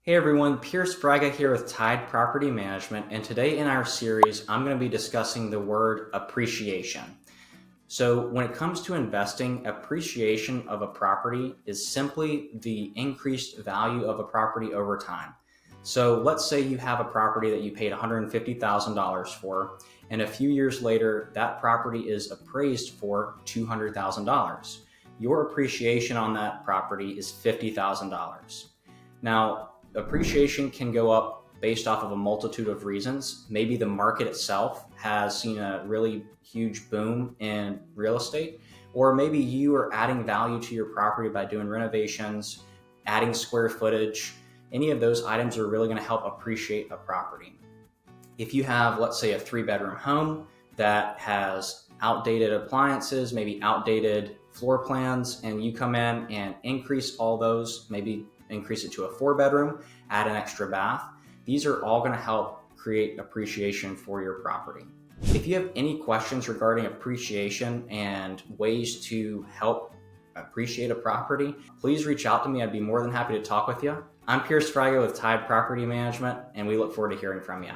Hey everyone, Pierce Braga here with Tide Property Management, and today in our series, I'm going to be discussing the word appreciation. So when it comes to investing, appreciation of a property is simply the increased value of a property over time. So let's say you have a property that you paid $150,000 for, and a few years later, that property is appraised for $200,000. Your appreciation on that property is $50,000. Now, appreciation can go up based off of a multitude of reasons. Maybe the market itself has seen a really huge boom in real estate, or maybe you are adding value to your property by doing renovations, adding square footage. Any of those items are really going to help appreciate a property. If you have, let's say, a 3-bedroom home that has outdated appliances, maybe outdated floor plans, and you come in and increase all those, maybe increase it to a 4-bedroom, add an extra bath. These are all going to help create appreciation for your property. If you have any questions regarding appreciation and ways to help appreciate a property, please reach out to me. I'd be more than happy to talk with you. I'm Pierce Frago with Tide Property Management, and we look forward to hearing from you.